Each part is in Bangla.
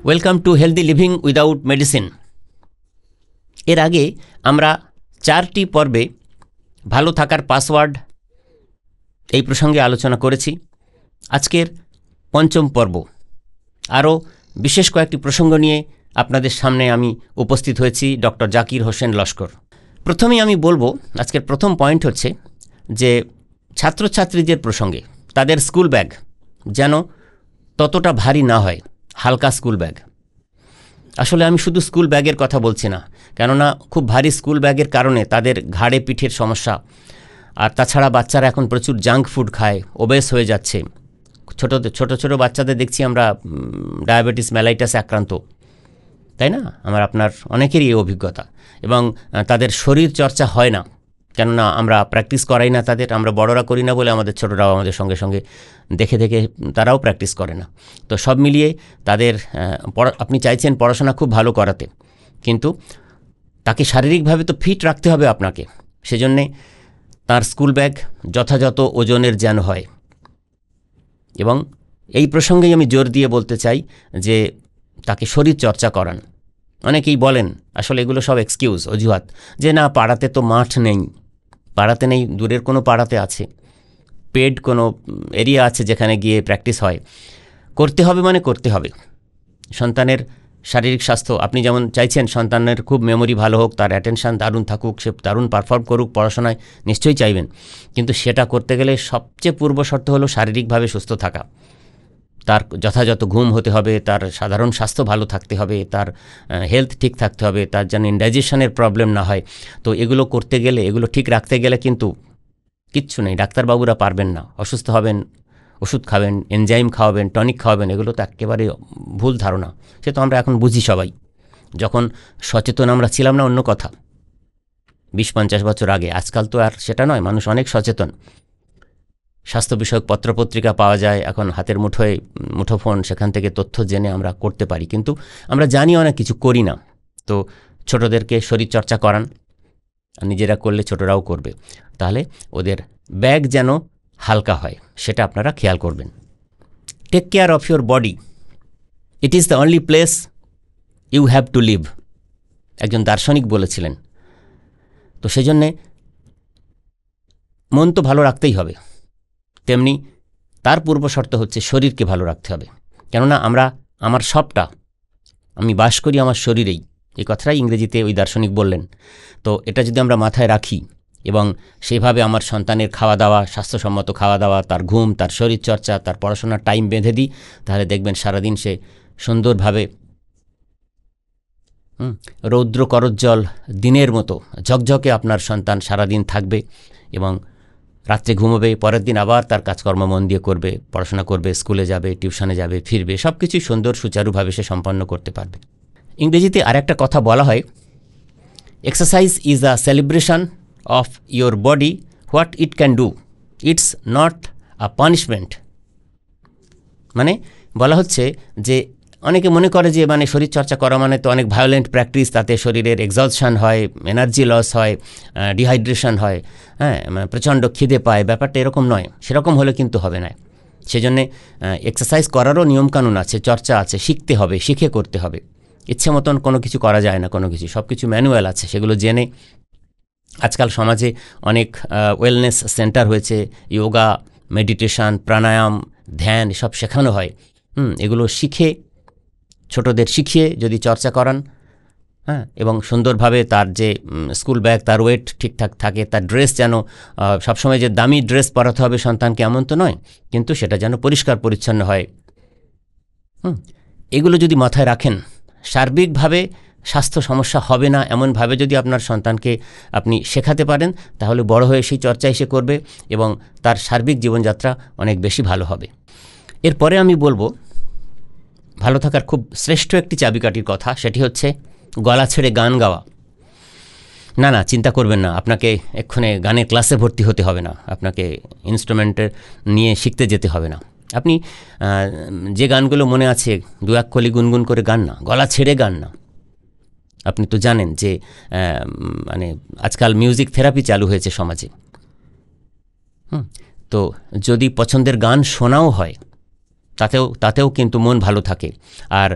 Welcome to healthy living without medicine. এর আগে আমরা 4টি পর্বে ভালো থাকার পাসওয়ার্ড এই প্রসঙ্গে আলোচনা করেছি। আজকের 5ম পর্ব আরও বিশেষ কয়েকটি প্রসঙ্গ নিয়ে আপনাদের সামনে আমি উপস্থিত হয়েছি, ডক্টর জাকির হোসেন লস্কর। প্রথমেই আমি বলবো, আজকের প্রথম পয়েন্ট হচ্ছে যে ছাত্রছাত্রীদের প্রসঙ্গে তাদের স্কুল ব্যাগ যেন ততটা ভারী না হয়, হালকা স্কুল ব্যাগ। আসলে আমি শুধু স্কুল ব্যাগের কথা বলছি না, কেননা খুব ভারী স্কুল ব্যাগের কারণে তাদের ঘাড়ে পিঠের সমস্যা, আর তাছাড়া বাচ্চারা এখন প্রচুর জাঙ্ক ফুড খায়, ওবেস হয়ে যাচ্ছে। ছোট বাচ্চাদের দেখছি আমরা ডায়াবেটিস মেলাইটাসে আক্রান্ত, তাই না? আপনার অনেকেরই এই অভিজ্ঞতা। এবং তাদের শরীর চর্চা হয় না, কেননা আমরা প্র্যাকটিস করাই না তাদের। আমরা বড়রা করি না বলে আমাদের ছোটরাও আমাদের সঙ্গে সঙ্গে দেখে দেখে তারাও প্র্যাকটিস করে না। তো সব মিলিয়ে তাদের আপনি চাইছেন পড়াশোনা খুব ভালো করাতে, কিন্তু তাকে শারীরিকভাবে তো ফিট রাখতে হবে আপনাকে। সেজন্যে তার স্কুল ব্যাগ যথাযথ ওজনের যেন হয়। এবং এই প্রসঙ্গেই আমি জোর দিয়ে বলতে চাই যে তাকে শরীর চর্চা করান। অনেকেই বলেন, আসলে এগুলো সব এক্সকিউজ, অজুহাত, যে না পাড়াতে তো মাঠ নেই। পাড়াতে নেই, দূরের কোনো পাড়াতে আছে, পেড কোনো এরিয়া আছে যেখানে গিয়ে প্র্যাকটিস হয়। করতে হবে মানে করতে হবে। সন্তানের শারীরিক স্বাস্থ্য, আপনি যেমন চাইছেন সন্তানের খুব মেমোরি ভালো হোক, তার অ্যাটেনশান দারুণ থাকুক, সে দারুণ পারফর্ম করুক পড়াশোনায়, নিশ্চয়ই চাইবেন। কিন্তু সেটা করতে গেলে সবচেয়ে পূর্ব শর্ত হলো শারীরিকভাবে সুস্থ থাকা। তার যথাযথ ঘুম হতে হবে, তার সাধারণ স্বাস্থ্য ভালো থাকতে হবে, তার হেলথ ঠিক থাকতে হবে, তার যেন ইনডাইজেশনের প্রবলেম না হয়। তো এগুলো করতে গেলে, এগুলো ঠিক রাখতে গেলে কিন্তু কিচ্ছু নেই, ডাক্তারবাবুরা পারবেন না। অসুস্থ হবেন, ওষুধ খাবেন, এনজাইম খাওয়াবেন, টনিক খাওয়াবেন, এগুলো তো একেবারে ভুল ধারণা। সে তো আমরা এখন বুঝি সবাই। যখন সচেতন আমরা ছিলাম না অন্য কথা, 20-50 বছর আগে। আজকাল তো আর সেটা নয়, মানুষ অনেক সচেতন। স্বাস্থ্য বিষয়ক পত্রপত্রিকা পাওয়া যায় এখন হাতের মুঠোফোন, সেখান থেকে তথ্য জেনে আমরা করতে পারি। কিন্তু আমরা জানি অনেক কিছু, করি না। তো ছোটদেরকে শরীরচর্চা করান, নিজেরা করলে ছোটরাও করবে। তাহলে ওদের ব্যাগ যেন হালকা হয়, সেটা আপনারা খেয়াল করবেন। Take care of your body, it is the only place you have to live, একজন দার্শনিক বলেছিলেন। তো সেজন্যে মন তো ভালো রাখতেই হবে, তেমনি তার পূর্ব শর্ত হচ্ছে শরীরকে ভালো রাখতে হবে। কেননা আমার সবটা, আমি বাস করি আমার শরীরেই, এই কথাটাই ইংরেজিতে ওই দার্শনিক বললেন। তো এটা যদি আমরা মাথায় রাখি এবং সেইভাবে আমার সন্তানের খাওয়া দাওয়া, স্বাস্থ্যসম্মত খাওয়া দাওয়া, তার ঘুম, তার শরীরচর্চা, তার পড়াশোনার টাইম বেঁধে দিই, তাহলে দেখবেন সারাদিন সে সুন্দরভাবে রৌদ্র করজ্জ্বল দিনের মতো ঝকঝকে আপনার সন্তান সারাদিন থাকবে এবং রাত্রে ঘুমোবে, পরের দিন আবার তার কাজকর্ম মন দিয়ে করবে, পড়াশোনা করবে, স্কুলে যাবে, টিউশনে যাবে, ফিরবে, সব কিছুই সুন্দর সুচারুভাবে সে সম্পন্ন করতে পারবে। ইংরেজিতে আরেকটা কথা বলা হয়, exercise is a celebration of your body what it can do, it's not a punishment. মানে বলা হচ্ছে যে অনেকে মনে করে যে শরীরচর্চা করা মানে তো অনেক ভায়োলেন্ট প্র্যাকটিস, তাতে শরীরের এক্সহস্টন হয়, এনার্জি লস হয়, ডিহাইড্রেশন হয়, প্রচণ্ড খিদে পায়। ব্যাপারটা এরকম নয়, সেরকম হলে কিন্তু হবে না। সেজন্যে এক্সারসাইজ করারও নিয়মকানুন আছে, চর্চা আছে, শিখতে হবে, শিখে করতে হবে। ইচ্ছে মতন কোনো কিছু করা যায় না, কোনো কিছু, সব কিছু ম্যানুয়াল আছে, সেগুলো জেনে। আজকাল সমাজে অনেক ওয়েলনেস সেন্টার হয়েছে, যোগা, মেডিটেশন, প্রাণায়াম, ধ্যান, সব শেখানো হয়। এগুলো শিখে, ছোটদের শিখিয়ে যদি চর্চা করান, এবং সুন্দরভাবে তার যে স্কুল ব্যাগ, তার ওয়েট ঠিকঠাক থাকে, তার ড্রেস যেন সবসময় যে দামি ড্রেস পরাতে হবে সন্তানকে এমন তো নয়, কিন্তু সেটা যেন পরিষ্কার পরিচ্ছন্ন হয়। এগুলো যদি মাথায় রাখেন, সার্বিকভাবে স্বাস্থ্য সমস্যা হবে না, এমনভাবে যদি আপনার সন্তানকে আপনি শেখাতে পারেন, তাহলে বড় হয়ে সেই চর্চায় সে করবে এবং তার সার্বিক জীবনযাত্রা অনেক বেশি ভালো হবে। এরপরে আমি বলবো ভালো থাকার খুব শ্রেষ্ঠ একটি চাবিকাঠির কথা, সেটি হচ্ছে গলা ছেড়ে গান গাওয়া। না, চিন্তা করবেন না, আপনাকে এক্ষণে গানের ক্লাসে ভর্তি হতে হবে না, আপনাকে ইনস্ট্রুমেন্টের নিয়ে শিখতে যেতে হবে না। আপনি যে গানগুলো মনে আছে 2-1 কলি গুনগুন করে গান না, গলা ছেড়ে গান না। আপনি তো জানেন যে আজকাল মিউজিক থেরাপি চালু হয়েছে সমাজে। তো যদি পছন্দের গান শোনাও হয়, তাতেও কিন্তু মন ভালো থাকে। আর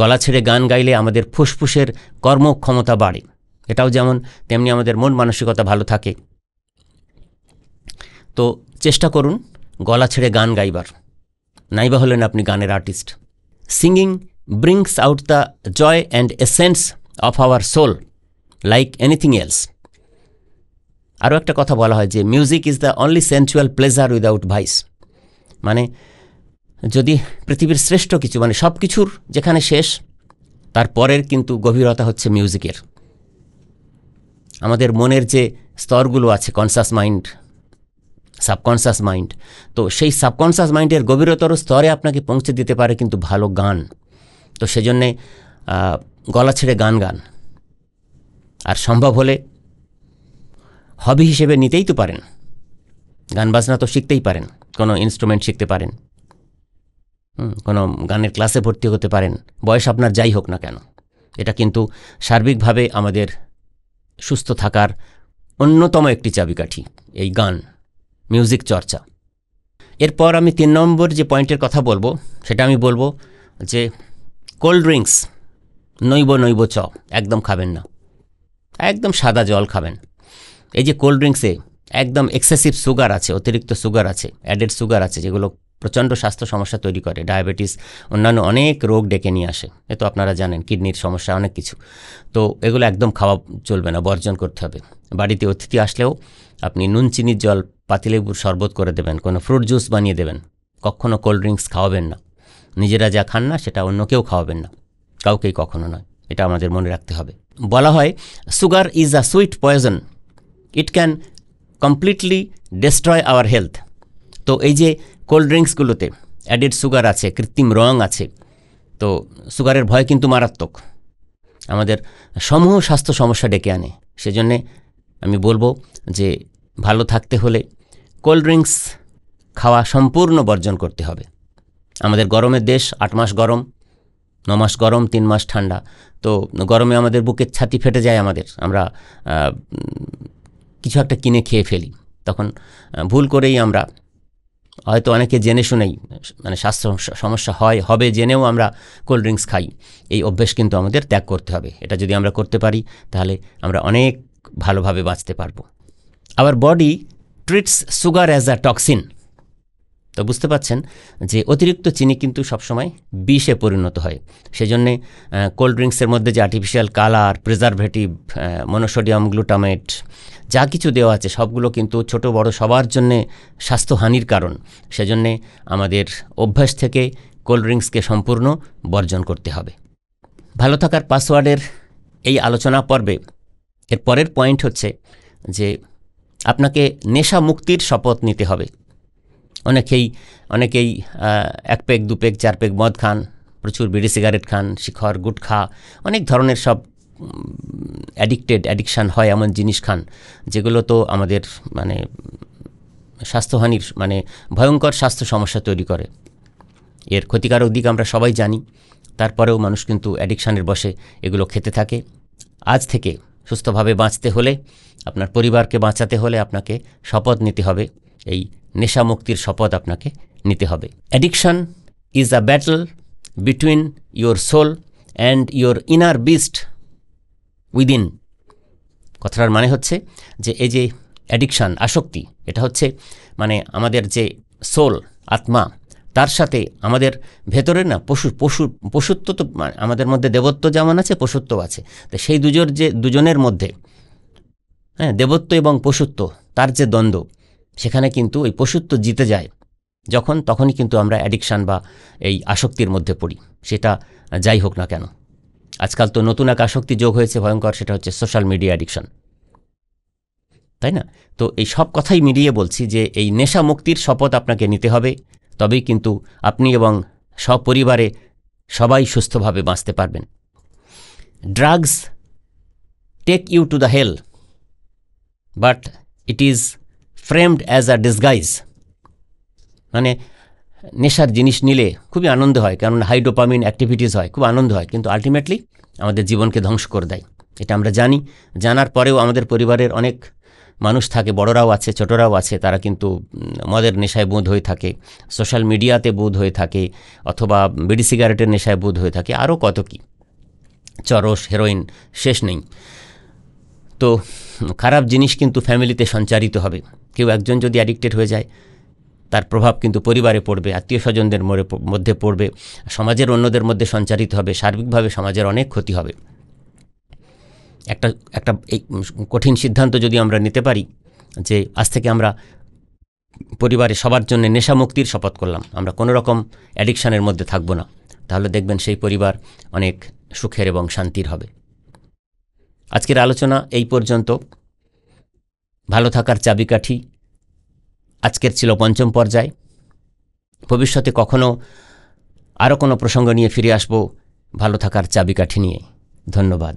গলা ছেড়ে গান গাইলে আমাদের ফুসফুসের কর্মক্ষমতা বাড়ে, এটাও যেমন তেমনি আমাদের মন মানসিকতা ভালো থাকে। তো চেষ্টা করুন গলা ছেড়ে গান গাইবার, নাইবা হলেন আপনি গানের artist. Singing brings out the joy and essence of our soul like anything else. আরও একটা কথা বলা হয় যে music is the only sensual pleasure without vice. মানে যদি পৃথিবীর শ্রেষ্ঠ কিছু, মানে সব কিছুর যেখানে শেষ, তারপরের কিন্তু গভীরতা হচ্ছে মিউজিকের। আমাদের মনের যে স্তরগুলো আছে, কনসাস মাইন্ড, সাবকনসাস মাইন্ড, তো সেই সাবকনসাস মাইন্ডের গভীরতর স্তরে আপনাকে পৌঁছে দিতে পারে কিন্তু ভালো গান। তো সেজন্যে গলা ছেড়ে গান গান, আর সম্ভব হলে হবি হিসেবে নিতেই তো পারেন, গান বাজনা তো শিখতেই পারেন, কোনো ইনস্ট্রুমেন্ট শিখতে পারেন, কোনো গানের ক্লাসে ভর্তি হতে পারেন, বয়স আপনার যাই হোক না কেন। এটা কিন্তু সার্বিকভাবে আমাদের সুস্থ থাকার অন্যতম একটি চাবিকাঠি, এই গান, মিউজিক চর্চা। এরপর আমি 3 নম্বর যে পয়েন্টের কথা বলবো, সেটা আমি বলবো যে কোল্ড ড্রিঙ্কস নৈব চ একদম খাবেন না, একদম সাদা জল খাবেন। এই যে কোল্ড ড্রিঙ্কসে একদম এক্সেসিভ সুগার আছে, অতিরিক্ত সুগার আছে, অ্যাডেড সুগার আছে, যেগুলো প্রচণ্ড স্বাস্থ্য সমস্যা তৈরি করে, ডায়াবেটিস, অন্যান্য অনেক রোগ ডেকে নিয়ে আসে। এ তো আপনারা জানেন, কিডনির সমস্যা, অনেক কিছু। তো এগুলো একদম খাওয়া চলবে না, বর্জন করতে হবে। বাড়িতে অতিথি আসলেও আপনি নুন চিনির জল, পাতিলেবুর শরবত করে দেবেন, কোনো ফ্রুট জুস বানিয়ে দেবেন, কখনও কোল্ড ড্রিঙ্কস খাওয়াবেন না। নিজেরা যা খান না সেটা অন্য কেউ খাওয়াবেন না, কাউকেই কখনো নয়। এটা আমাদের মনে রাখতে হবে। বলা হয় sugar is a sweet poison, it can completely destroy our health. তো এই যে কোল্ড ড্রিঙ্কসগুলোতে অ্যাডেড সুগার আছে, কৃত্রিম রং আছে, তো সুগারের ভয় কিন্তু মারাত্মক, আমাদের সমূহ স্বাস্থ্য সমস্যা ডেকে আনে। সেজন্যে আমি বলবো যে ভালো থাকতে হলে কোল্ড ড্রিঙ্কস খাওয়া সম্পূর্ণ বর্জন করতে হবে। আমাদের গরমের দেশ, 8 মাস গরম, 9 মাস গরম, 3 মাস ঠান্ডা। তো গরমে আমাদের বুকের ছাতি ফেটে যায়, আমরা কিছু একটা কিনে খেয়ে ফেলি, তখন ভুল করেই আমরা, হয়তো অনেকে জেনে শুনেই, মানে স্বাস্থ্য সমস্যা হবে জেনেও আমরা কোল্ড ড্রিঙ্কস খাই। এই অভ্যেস কিন্তু আমাদের ত্যাগ করতে হবে। এটা যদি আমরা করতে পারি তাহলে আমরা অনেক ভালোভাবে বাঁচতে পারবো। Our body treats sugar as a toxin. তো বুঝতে পাচ্ছেন যে অতিরিক্ত চিনি কিন্তু সবসময় বিষে পরিণত হয়। সেজন্যে কোল্ড ড্রিঙ্কসের মধ্যে যে artificial colour, preservative, monosodium glutamate যা কিছু দেওয়া আছে, সবগুলো কিন্তু ছোট বড় সবার জন্যে স্বাস্থ্যহানির কারণ। সেজন্যে আমাদের অভ্যাস থেকে কোল্ড ড্রিঙ্কসকে সম্পূর্ণ বর্জন করতে হবে। ভালো থাকার পাসওয়ার্ডের এই আলোচনা পর্বে এর পরের পয়েন্ট হচ্ছে যে আপনাকে নেশা মুক্তির শপথ নিতে হবে। অনেকেই 1 পেগ 2 পেগ 4 পেগ মদ খান, প্রচুর বিড়ি সিগারেট খান, শিখর গুটখা, অনেক ধরনের সব অ্যাডিকশান হয় এমন জিনিস খান, যেগুলো তো আমাদের মানে স্বাস্থ্যহানির, মানে ভয়ঙ্কর স্বাস্থ্য সমস্যা তৈরি করে। এর ক্ষতিকারক দিক আমরা সবাই জানি, তারপরেও মানুষ কিন্তু অ্যাডিকশানের বশে এগুলো খেতে থাকে। আজ থেকে সুস্থভাবে বাঁচতে হলে, আপনার পরিবারকে বাঁচাতে হলে আপনাকে শপথ নিতে হবে, এই নেশা মুক্তির শপথ আপনাকে নিতে হবে। Addiction is a battle between your soul and your inner beast within. কথাটার মানে হচ্ছে যে এই যে অ্যাডিকশান, আসক্তি, এটা হচ্ছে মানে আমাদের যে সোল, আত্মা, তার সাথে আমাদের ভেতরে না পশুত্ব তো আমাদের মধ্যে দেবত্ব যেমন আছে, পশুত্ব আছে। তো সেই দুজনের মধ্যে, দেবত্ব এবং পশুত্ব, তার যে দ্বন্দ্ব, সেখানে কিন্তু ওই পশুত্ব জিতে যায় তখনই কিন্তু আমরা অ্যাডিকশান বা এই আসক্তির মধ্যে পড়ি, সেটা যাই হোক না কেন। আজকাল তো নতুন এক আসক্তি যোগ হয়েছে ভয়ঙ্কর, সেটা হচ্ছে সোশ্যাল মিডিয়া অ্যাডিকশান, তাই না? তো এই সব কথাই মিলিয়ে বলছি যে এই নেশা মুক্তির শপথ আপনাকে নিতে হবে, তবেই কিন্তু আপনি এবং সপরিবারে সবাই সুস্থভাবে বাঁচতে পারবেন। Drugs take you to the hell, but it is framed as a disguise. মানে নেশার জিনিস নিলে খুবই আনন্দ হয়, কারণ হাই ডোপামিন অ্যাক্টিভিটিস হয়, খুব আনন্দ হয়, কিন্তু আলটিমেটলি আমাদের জীবনকে ধ্বংস করে দেয়। এটা আমরা জানি। জানার পরেও আমাদের পরিবারের অনেক মানুষ থাকে, বড়রাও আছে ছোটরাও আছে, তারা কিন্তু মদের নেশায় বুঁদ হয়ে থাকে, সোশ্যাল মিডিয়াতে বুঁদ হয়ে থাকে, অথবা বিড়ি সিগারেটের নেশায় বুঁদ হয়ে থাকে, আরও কত কি, চরস, হেরোইন, শেষ নেই। তো খারাপ জিনিস কিন্তু ফ্যামিলিতে সঞ্চারিত হবে। কেউ একজন যদি অ্যাডিক্টেড হয়ে যায়, তার প্রভাব কিন্তু পরিবারে পড়বে, আত্মীয় স্বজনদের মধ্যে পড়বে, সমাজের অন্যদের মধ্যে সঞ্চারিত হবে, সার্বিকভাবে সমাজের অনেক ক্ষতি হবে। একটা এই কঠিন সিদ্ধান্ত যদি আমরা নিতে পারি যে আজ থেকে আমরা পরিবারে সবার জন্য নেশামুক্তির শপথ করলাম, আমরা কোনো রকম অ্যাডিকশানের মধ্যে থাকব না, তাহলে দেখবেন সেই পরিবার অনেক সুখের এবং শান্তির হবে। আজকের আলোচনা এই পর্যন্ত। ভালো থাকার চাবিকাঠি আজকের ছিল পঞ্চম পর্যায়। ভবিষ্যতে কখনো আরও কোনো প্রসঙ্গ নিয়ে ফিরে আসব ভালো থাকার চাবিকাঠি নিয়ে। ধন্যবাদ।